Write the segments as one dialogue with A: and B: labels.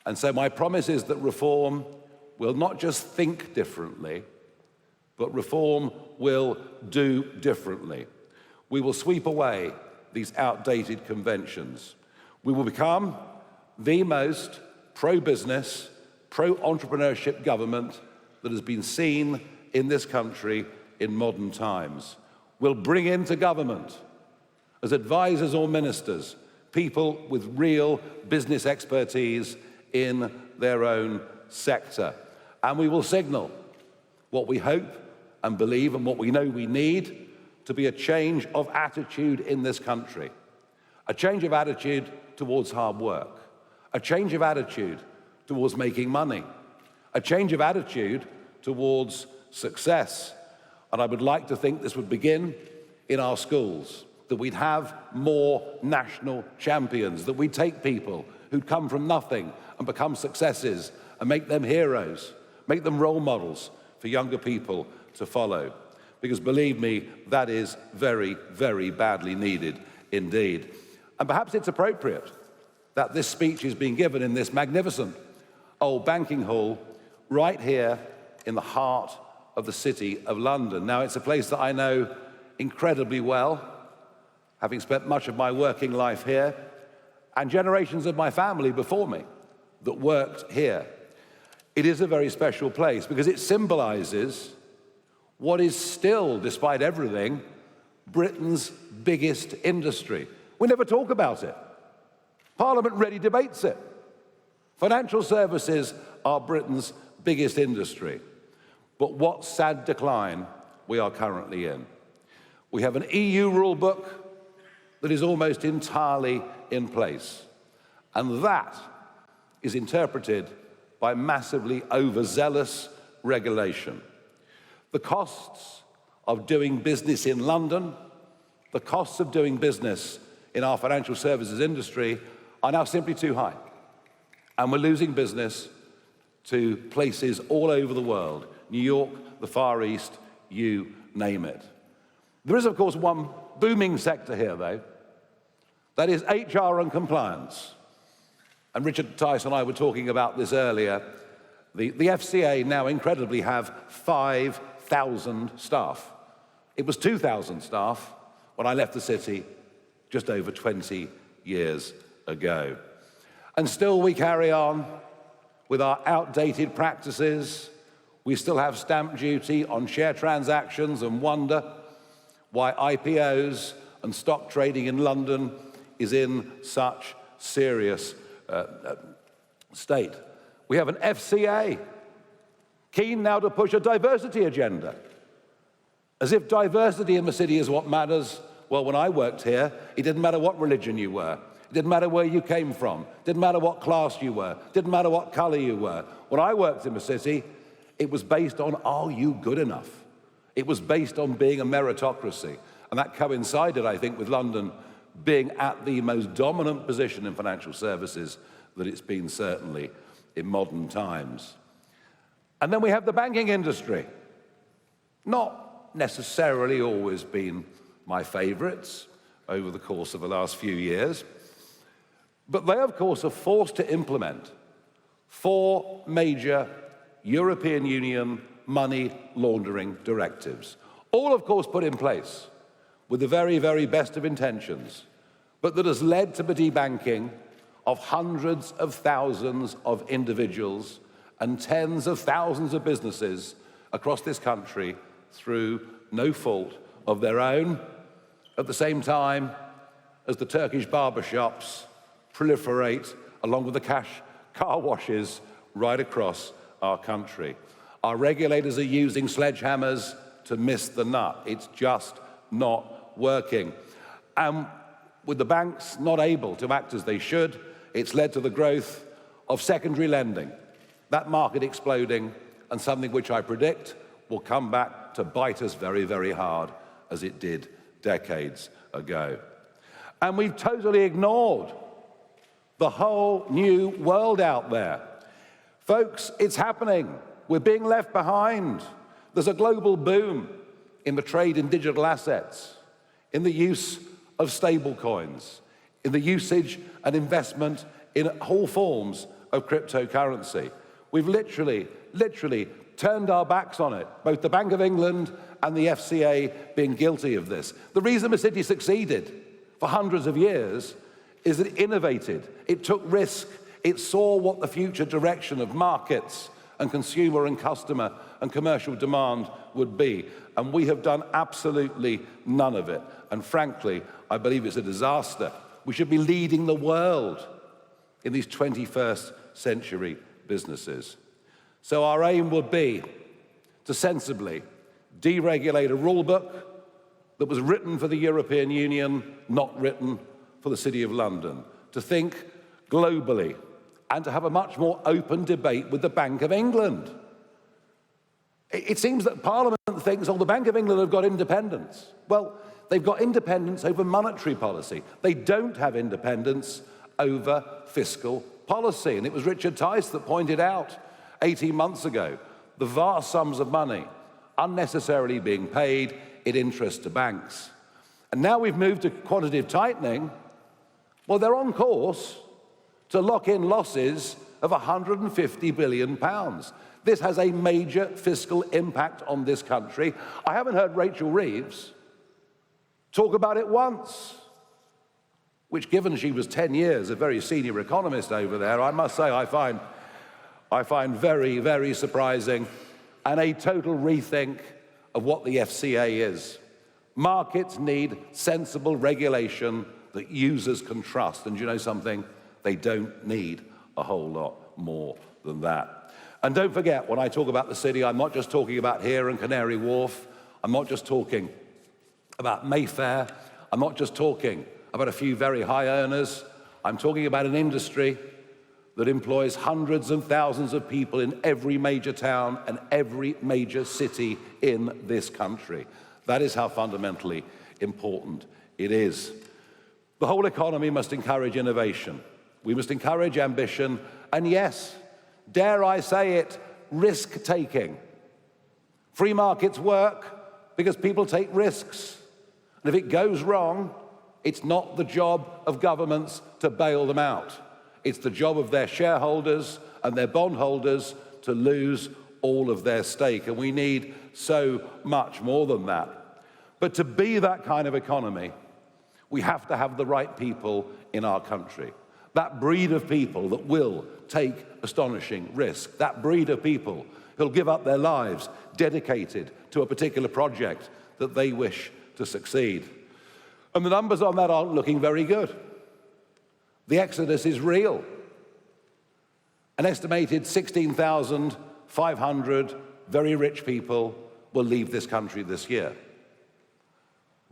A: And so my promise is that reform will not just think differently, but reform will do differently. We will sweep away these outdated conventions. We will become the most pro-business, pro-entrepreneurship government that has been seen in this country in modern times. We'll bring into government, as advisors or ministers, people with real business expertise in their own sector. And we will signal what we hope and believe and what we know we need to be a change of attitude in this country. A change of attitude towards hard work. A change of attitude towards making money. A change of attitude towards success. And I would like to think this would begin in our schools, that we'd have more national champions, that we'd take people who'd come from nothing and become successes and make them heroes, make them role models for younger people to follow. Because believe me, that is very, very badly needed indeed. And perhaps it's appropriate that this speech is being given in this magnificent old banking hall right here in the heart of the city of London. Now, it's a place that I know incredibly well, having spent much of my working life here, and generations of my family before me that worked here. It is a very special place because it symbolizes what is still, despite everything, Britain's biggest industry. We never talk about it. Parliament rarely debates it. Financial services are Britain's biggest industry. But what sad decline we are currently in. We have an EU rule book that is almost entirely in place. And that is interpreted by massively overzealous regulation. The costs of doing business in London, the costs of doing business in our financial services industry are now simply too high. And we're losing business to places all over the world, New York, the Far East, you name it. There is, of course, one booming sector here, though. That is HR and compliance. And Richard Tice and I were talking about this earlier. The FCA now incredibly have 5,000 staff. It was 2,000 staff when I left the city just over 20 years ago. And still we carry on with our outdated practices. We still have stamp duty on share transactions and wonder why IPOs and stock trading in London is in such serious state. We have an FCA keen now to push a diversity agenda, as if diversity in the city is what matters. Well, when I worked here, it didn't matter what religion you were. It didn't matter where you came from. It didn't matter what class you were. It didn't matter what color you were. When I worked in the city, it was based on, are you good enough? It was based on being a meritocracy. And that coincided, I think, with London being at the most dominant position in financial services that it's been certainly in modern times. And then we have the banking industry. Not necessarily always been my favorites over the course of the last few years, but they, of course, are forced to implement 4 major European Union money laundering directives, all, of course, put in place with the very, very best of intentions, but that has led to the debanking of hundreds of thousands of individuals and tens of thousands of businesses across this country through no fault of their own, at the same time as the Turkish barbershops proliferate along with the cash car washes right across our country. Our regulators are using sledgehammers to miss the nut. It's just not working. And with the banks not able to act as they should, it's led to the growth of secondary lending, that market exploding, and something which I predict will come back to bite us very, very hard, as it did decades ago. And we've totally ignored the whole new world out there. Folks, it's happening. We're being left behind. There's a global boom in the trade in digital assets, in the use of stable coins, in the usage and investment in all forms of cryptocurrency. We've literally turned our backs on it, both the Bank of England and the FCA being guilty of this. The reason the city succeeded for hundreds of years is that it innovated, it took risk, it saw what the future direction of markets and consumer and customer and commercial demand would be. And we have done absolutely none of it. And frankly, I believe it's a disaster. We should be leading the world in these 21st century businesses. So our aim would be to sensibly deregulate a rule book that was written for the European Union, not written for the City of London, to think globally and to have a much more open debate with the Bank of England. It seems that Parliament thinks, oh, the Bank of England have got independence. Well, they've got independence over monetary policy. They don't have independence over fiscal policy. And it was Richard Tice that pointed out 18 months ago the vast sums of money unnecessarily being paid in interest to banks. And now we've moved to quantitative tightening. Well, they're on course to lock in losses of £150 billion. This has a major fiscal impact on this country. I haven't heard Rachel Reeves talk about it once, which, given she was 10 years a very senior economist over there, I must say I find very, very surprising, and a total rethink of what the FCA is. Markets need sensible regulation that users can trust. And you know something? They don't need a whole lot more than that. And don't forget, when I talk about the city, I'm not just talking about here and Canary Wharf. I'm not just talking about Mayfair. I'm not just talking about a few very high earners. I'm talking about an industry that employs hundreds and thousands of people in every major town and every major city in this country. That is how fundamentally important it is. The whole economy must encourage innovation. We must encourage ambition, and yes, dare I say it, risk-taking. Free markets work because people take risks. And if it goes wrong, it's not the job of governments to bail them out. It's the job of their shareholders and their bondholders to lose all of their stake. And we need so much more than that. But to be that kind of economy, we have to have the right people in our country. That breed of people that will take astonishing risk. That breed of people who'll give up their lives dedicated to a particular project that they wish to succeed. And the numbers on that aren't looking very good. The exodus is real. An estimated 16,500 very rich people will leave this country this year.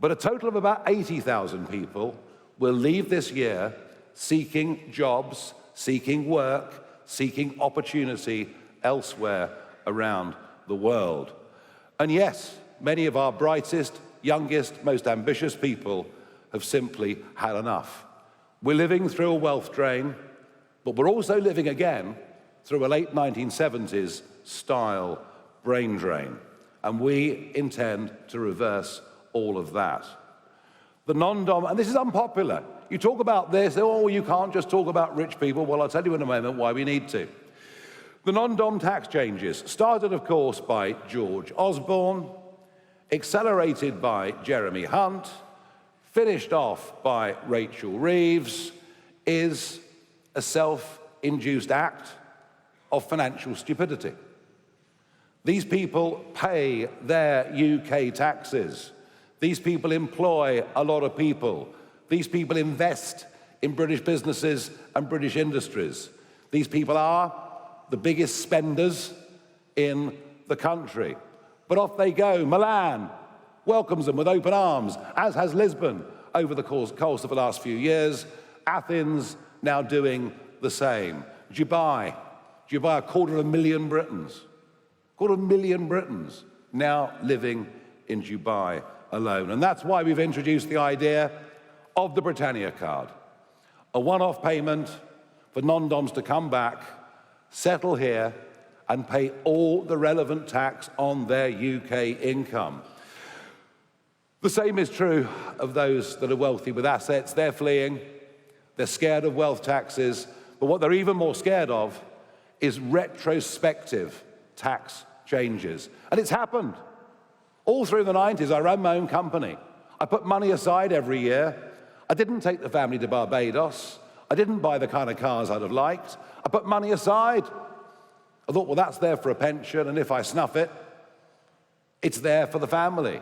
A: But a total of about 80,000 people will leave this year seeking jobs, seeking work, seeking opportunity elsewhere around the world. And yes, many of our brightest, youngest, most ambitious people have simply had enough. We're living through a wealth drain, but we're also living again through a late 1970s style brain drain. And we intend to reverse all of that. The and this is unpopular. You talk about this, oh, you can't just talk about rich people. Well, I'll tell you in a moment why we need to. The non-dom tax changes started, of course, by George Osborne, accelerated by Jeremy Hunt, finished off by Rachel Reeves, is a self-induced act of financial stupidity. These people pay their UK taxes. These people employ a lot of people. These people invest in British businesses and British industries. These people are the biggest spenders in the country. But off they go. Milan welcomes them with open arms, as has Lisbon over the course of the last few years. Athens now doing the same. Dubai, a 250,000 Britons. 250,000 Britons now living in Dubai alone. And that's why we've introduced the idea of the Britannia card, a one-off payment for non-doms to come back, settle here, and pay all the relevant tax on their UK income. The same is true of those that are wealthy with assets. They're fleeing. They're scared of wealth taxes. But what they're even more scared of is retrospective tax changes. And it's happened. All through the 90s, I ran my own company. I put money aside every year. I didn't take the family to Barbados. I didn't buy the kind of cars I'd have liked. I put money aside. I thought, well, that's there for a pension, and if I snuff it, it's there for the family.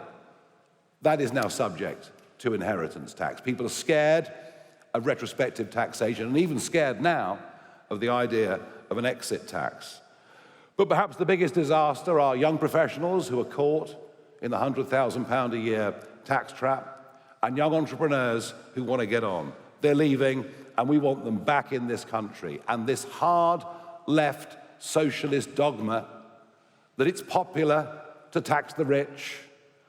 A: That is now subject to inheritance tax. People are scared of retrospective taxation, and even scared now of the idea of an exit tax. But perhaps the biggest disaster are young professionals who are caught in the £100,000 a year tax trap, and young entrepreneurs who want to get on. They're leaving, and we want them back in this country. And this hard left socialist dogma that it's popular to tax the rich,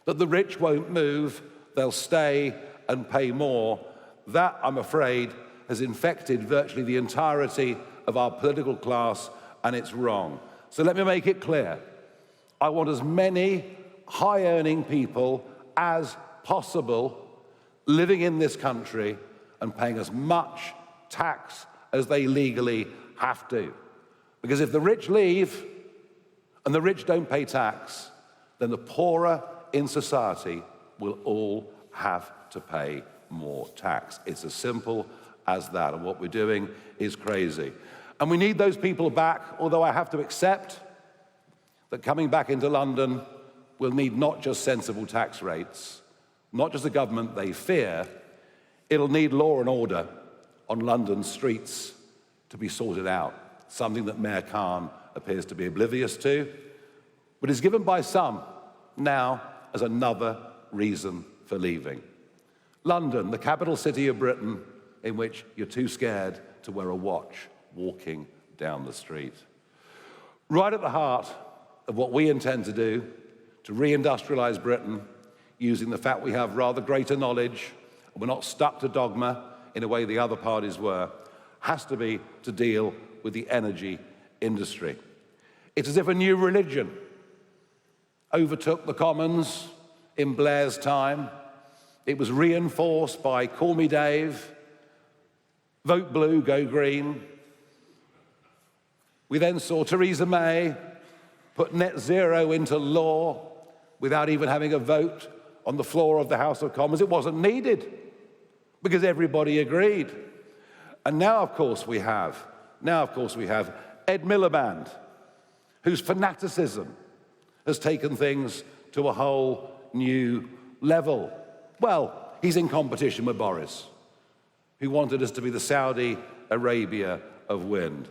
A: that the rich won't move, they'll stay and pay more, that, I'm afraid, has infected virtually the entirety of our political class, and it's wrong. So let me make it clear. I want as many high-earning people as possible living in this country and paying as much tax as they legally have to. Because if the rich leave and the rich don't pay tax, then the poorer in society will all have to pay more tax. It's as simple as that, and what we're doing is crazy. And we need those people back, although I have to accept that coming back into London will need not just sensible tax rates, not just a government they fear, it'll need law and order on London's streets to be sorted out, something that Mayor Khan appears to be oblivious to, but is given by some now as another reason for leaving. London, the capital city of Britain, in which you're too scared to wear a watch walking down the street. Right at the heart of what we intend to do to reindustrialize Britain, using the fact we have rather greater knowledge, and we're not stuck to dogma in a way the other parties were, has to be to deal with the energy industry. It's as if a new religion overtook the Commons in Blair's time. It was reinforced by Call Me Dave, Vote Blue, Go Green. We then saw Theresa May put net zero into law without even having a vote on the floor of the House of Commons. It wasn't needed because everybody agreed. And now, of course, we have Ed Miliband, whose fanaticism has taken things to a whole new level. Well, he's in competition with Boris, who wanted us to be the Saudi Arabia of wind.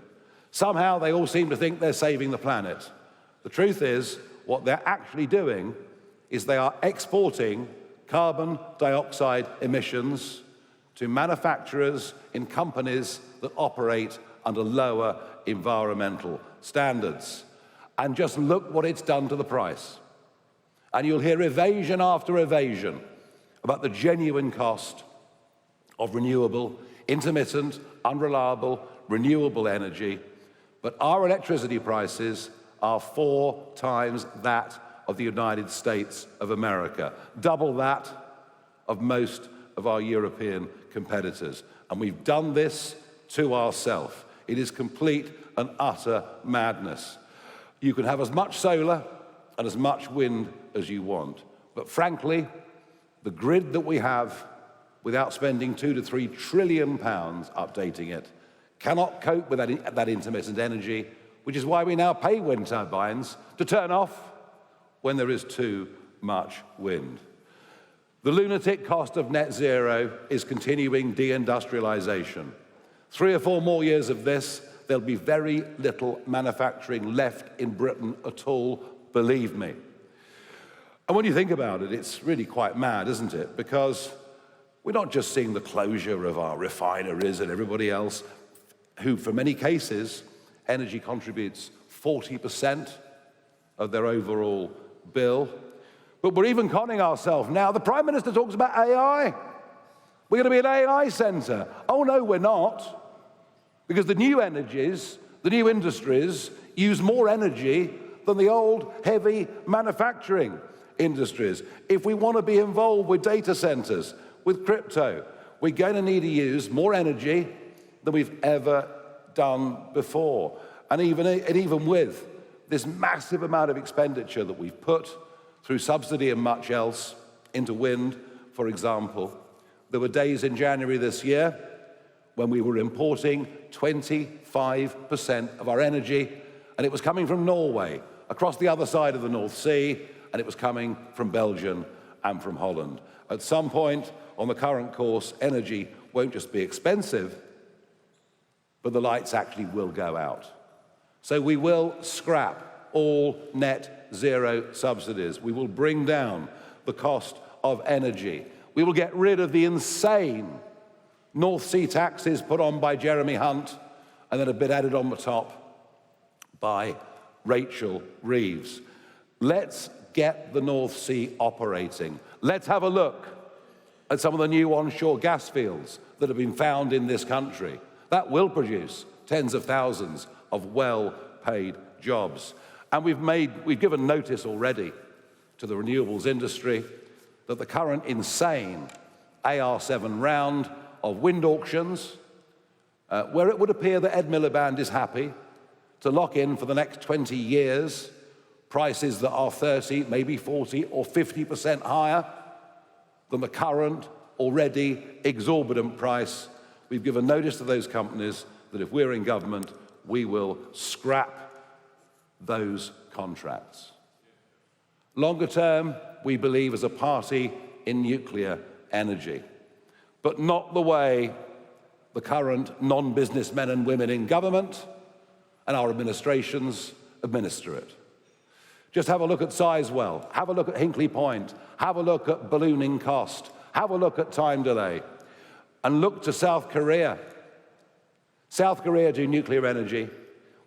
A: Somehow they all seem to think they're saving the planet. The truth is, what they're actually doing is they are exporting carbon dioxide emissions to manufacturers in companies that operate under lower environmental standards. And just look what it's done to the price. And you'll hear evasion after evasion about the genuine cost of renewable, intermittent, unreliable, renewable energy. But our electricity prices are 4 times that of the United States of America, double that of most of our European competitors. And we've done this to ourselves. It is complete and utter madness. You can have as much solar and as much wind as you want. But frankly, the grid that we have, without spending £2 to £3 trillion updating it, cannot cope with that intermittent energy, which is why we now pay wind turbines to turn off when there is too much wind. The lunatic cost of net zero is continuing deindustrialization. 3 or 4 more years of this, there'll be very little manufacturing left in Britain at all, believe me. And when you think about it, it's really quite mad, isn't it? Because we're not just seeing the closure of our refineries and everybody else, who, for many cases, energy contributes 40% of their overall bill. But we're even conning ourselves now. The Prime Minister talks about AI. We're going to be an AI centre. Oh, no, we're not. Because the new energies, the new industries, use more energy than the old, heavy manufacturing industries. If we want to be involved with data centres, with crypto, we're going to need to use more energy than we've ever done before. And even with this massive amount of expenditure that we've put through subsidy and much else into wind, for example, there were days in January this year when we were importing 25% of our energy, and it was coming from Norway, across the other side of the North Sea, and it was coming from Belgium and from Holland. At some point on the current course, energy won't just be expensive, but the lights actually will go out. So we will scrap all net zero subsidies. We will bring down the cost of energy. We will get rid of the insane North Sea taxes put on by Jeremy Hunt and then a bit added on the top by Rachel Reeves. Let's get the North Sea operating. Let's have a look at some of the new onshore gas fields that have been found in this country. That will produce tens of thousands of well-paid jobs. And we've given notice already to the renewables industry that the current insane AR7 round of wind auctions, where it would appear that Ed Miliband is happy to lock in for the next 20 years prices that are 30, maybe 40 or 50% higher than the current already exorbitant price. We've given notice to those companies that if we're in government, we will scrap those contracts. Longer term, we believe as a party in nuclear energy, but not the way the current non-businessmen and women in government and our administrations administer it. Just have a look at Sizewell, have a look at Hinkley Point, have a look at ballooning cost, have a look at time delay, and look to South Korea. South Korea do nuclear energy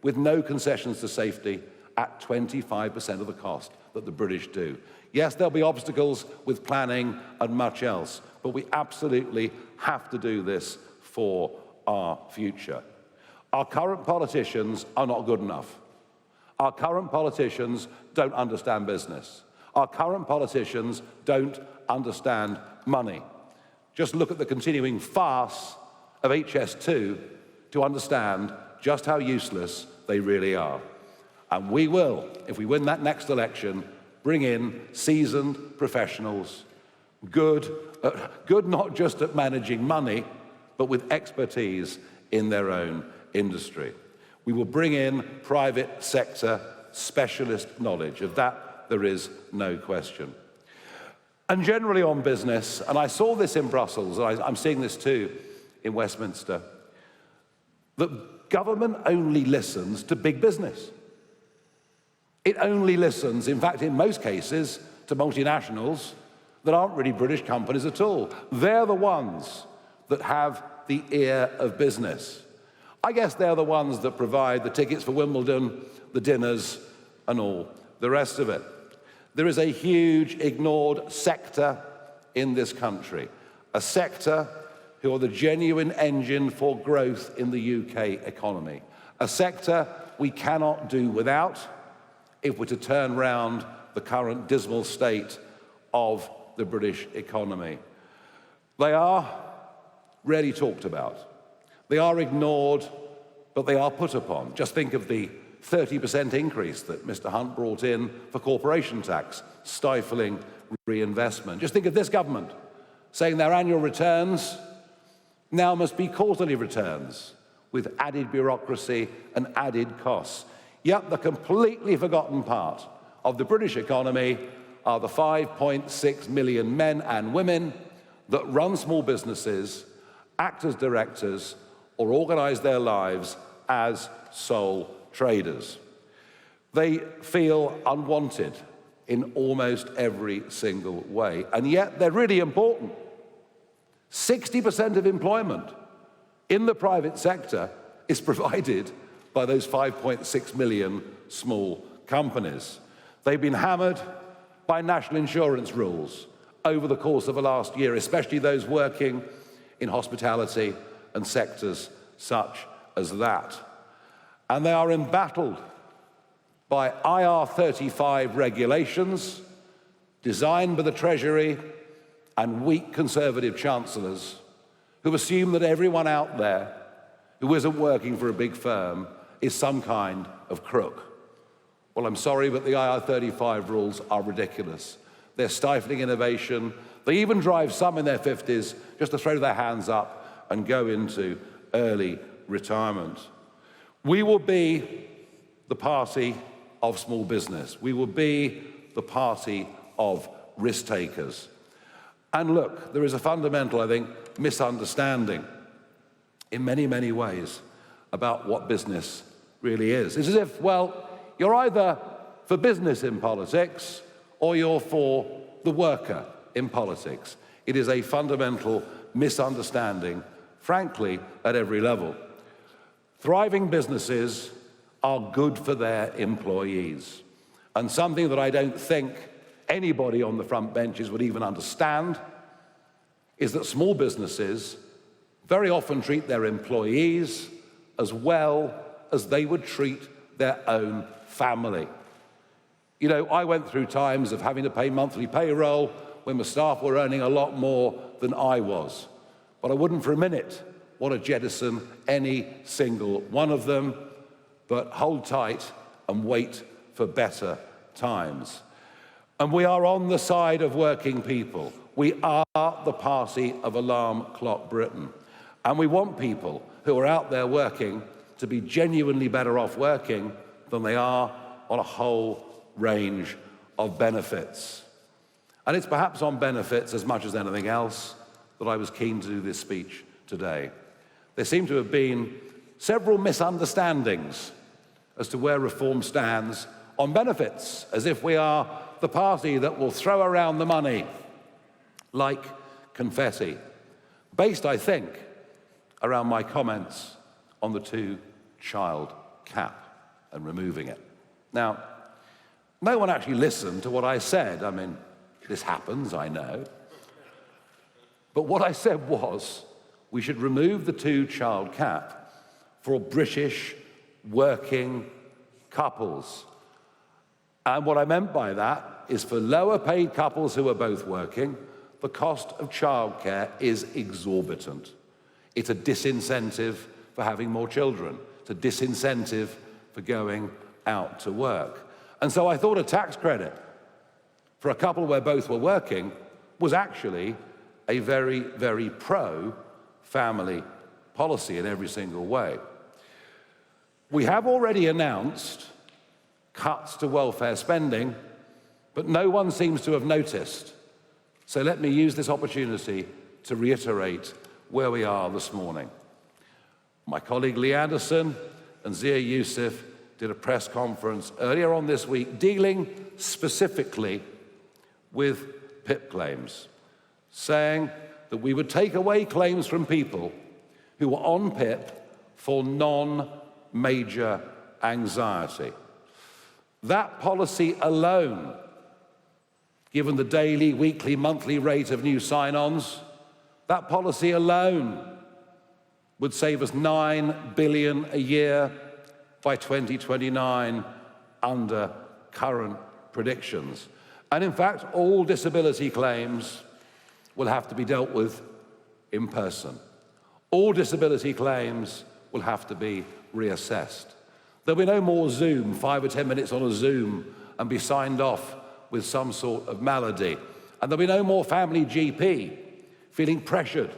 A: with no concessions to safety at 25% of the cost that the British do. Yes, there'll be obstacles with planning and much else, but we absolutely have to do this for our future. Our current politicians are not good enough. Our current politicians don't understand business. Our current politicians don't understand money. Just look at the continuing farce of HS2 to understand just how useless they really are. And we will, if we win that next election, bring in seasoned professionals, good not just at managing money, but with expertise in their own industry. We will bring in private sector specialist knowledge. Of that, there is no question. And generally on business, and I saw this in Brussels, and I'm seeing this too in Westminster, that government only listens to big business. It only listens, in fact, in most cases, to multinationals that aren't really British companies at all. They're the ones that have the ear of business. I guess they're the ones that provide the tickets for Wimbledon, the dinners, and all the rest of it. There is a huge ignored sector in this country, a sector who are the genuine engine for growth in the UK economy, a sector we cannot do without if we're to turn round the current dismal state of the British economy. They are rarely talked about. They are ignored, but they are put upon. Just think of the 30% increase that Mr. Hunt brought in for corporation tax, stifling reinvestment. Just think of this government saying their annual returns now must be quarterly returns with added bureaucracy and added costs. Yet the completely forgotten part of the British economy are the 5.6 million men and women that run small businesses, act as directors, or organize their lives as sole traders. They feel unwanted in almost every single way, and yet they're really important. 60% of employment in the private sector is provided by those 5.6 million small companies. They've been hammered by national insurance rules over the course of the last year, especially those working in hospitality and sectors such as that. And they are embattled by IR35 regulations designed by the Treasury and weak Conservative chancellors who assume that everyone out there who isn't working for a big firm is some kind of crook. Well, I'm sorry, but the IR35 rules are ridiculous. They're stifling innovation. They even drive some in their 50s just to throw their hands up and go into early retirement. We will be the party of small business. We will be the party of risk takers. And look, there is a fundamental, I think, misunderstanding in many, many ways about what business really is. It's as if, well, you're either for business in politics or you're for the worker in politics. It is a fundamental misunderstanding, frankly, at every level. Thriving businesses are good for their employees. And something that I don't think anybody on the front benches would even understand is that small businesses very often treat their employees as well as they would treat their own family. You know, I went through times of having to pay monthly payroll when my staff were earning a lot more than I was. But I wouldn't for a minute want to jettison any single one of them, but hold tight and wait for better times. And we are on the side of working people. We are the party of Alarm Clock Britain. And we want people who are out there working to be genuinely better off working than they are on a whole range of benefits. And it's perhaps on benefits as much as anything else that I was keen to do this speech today. There seem to have been several misunderstandings as to where reform stands on benefits, as if we are the party that will throw around the money like confetti, based, I think, around my comments on the two-child cap and removing it. Now, no one actually listened to what I said. I mean, this happens, I know. But what I said was, we should remove the two-child cap for British working couples. And what I meant by that is for lower-paid couples who are both working, the cost of childcare is exorbitant. It's a disincentive for having more children. It's a disincentive for going out to work. And so I thought a tax credit for a couple where both were working was actually a very, very pro-family policy in every single way. We have already announced cuts to welfare spending, but no one seems to have noticed. So let me use this opportunity to reiterate where we are this morning. My colleague Lee Anderson and Zia Youssef did a press conference earlier on this week dealing specifically with PIP claims, saying that we would take away claims from people who were on PIP for non-major anxiety. That policy alone, given the daily, weekly, monthly rate of new sign-ons, that policy alone would save us $9 billion a year by 2029 under current predictions. And in fact, all disability claims will have to be dealt with in person. All disability claims will have to be reassessed. There'll be no more Zoom, 5 or 10 minutes on a Zoom, and be signed off with some sort of malady. And there'll be no more family GP feeling pressured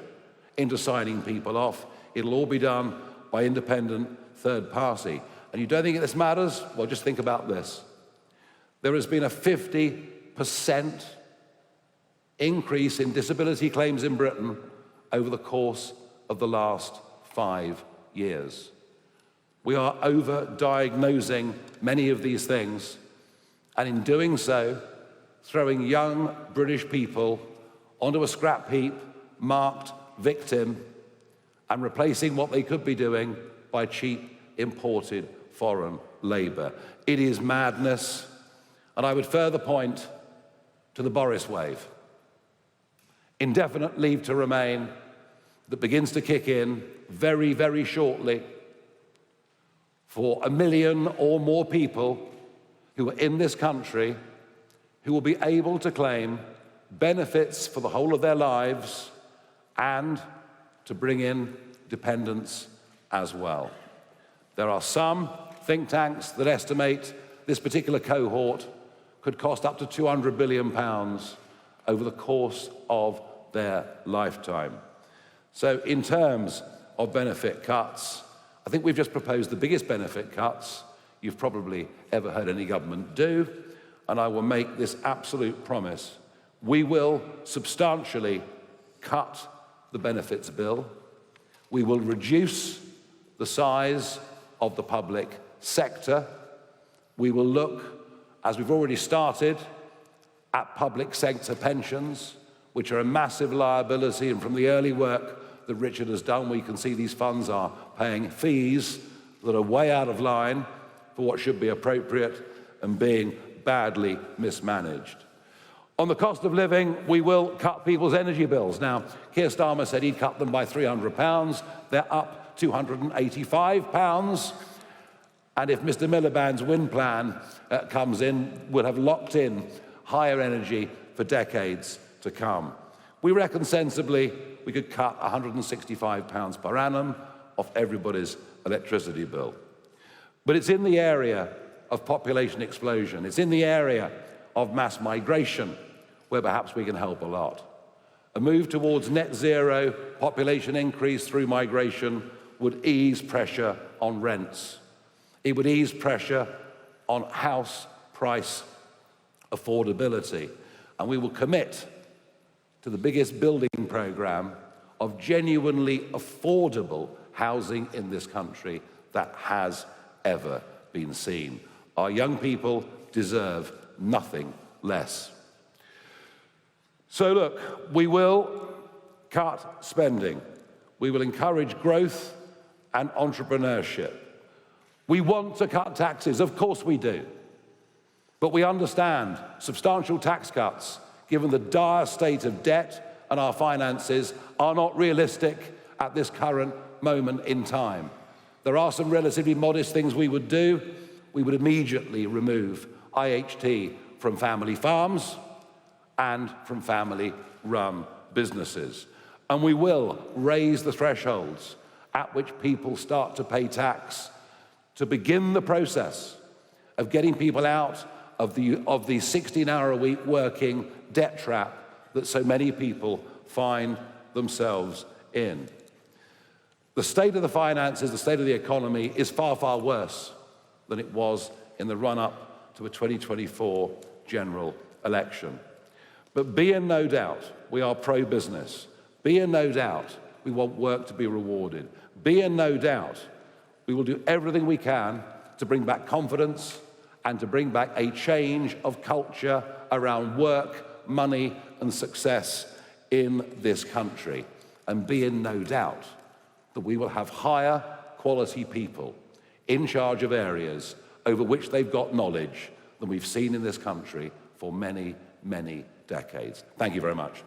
A: into signing people off. It'll all be done by independent third party. And you don't think this matters? Well, just think about this. There has been a 50% increase in disability claims in Britain over the course of the last 5 years. We are over-diagnosing many of these things, and in doing so, throwing young British people onto a scrap heap marked victim and replacing what they could be doing by cheap imported foreign labor. It is madness, and I would further point to the Boris wave. Indefinite leave to remain that begins to kick in very, very shortly for 1 million or more people who are in this country who will be able to claim benefits for the whole of their lives and to bring in dependents as well. There are some think tanks that estimate this particular cohort could cost up to £200 billion over the course of their lifetime. So in terms of benefit cuts, I think we've just proposed the biggest benefit cuts you've probably ever heard any government do, and I will make this absolute promise. We will substantially cut the benefits bill. We will reduce the size of the public sector. We will look, as we've already started, at public sector pensions, which are a massive liability, and from the early work that Richard has done, we can see these funds are paying fees that are way out of line for what should be appropriate and being badly mismanaged. On the cost of living, we will cut people's energy bills. Now, Keir Starmer said he'd cut them by £300. They're up £285. And if Mr. Miliband's wind plan comes in, we'll have locked in higher energy for decades to come. We reckon sensibly we could cut £165 per annum off everybody's electricity bill. But it's in the area of population explosion, it's in the area of mass migration where perhaps we can help a lot. A move towards net zero population increase through migration would ease pressure on rents. It would ease pressure on house price affordability. And we will commit to the biggest building program of genuinely affordable housing in this country that has ever been seen. Our young people deserve nothing less. So look, we will cut spending. We will encourage growth and entrepreneurship. We want to cut taxes, of course we do. But we understand substantial tax cuts, given the dire state of debt and our finances, are not realistic at this current moment in time. There are some relatively modest things we would do. We would immediately remove IHT from family farms and from family-run businesses. And we will raise the thresholds at which people start to pay tax to begin the process of getting people out of the 16-hour-a-week working debt trap that so many people find themselves in. The state of the finances, the state of the economy is far, far worse than it was in the run-up to a 2024 general election. But be in no doubt, we are pro-business. Be in no doubt, we want work to be rewarded. Be in no doubt, we will do everything we can to bring back confidence and to bring back a change of culture around work, money, and success in this country. And be in no doubt that we will have higher quality people in charge of areas over which they've got knowledge than we've seen in this country for many, many decades. Thank you very much.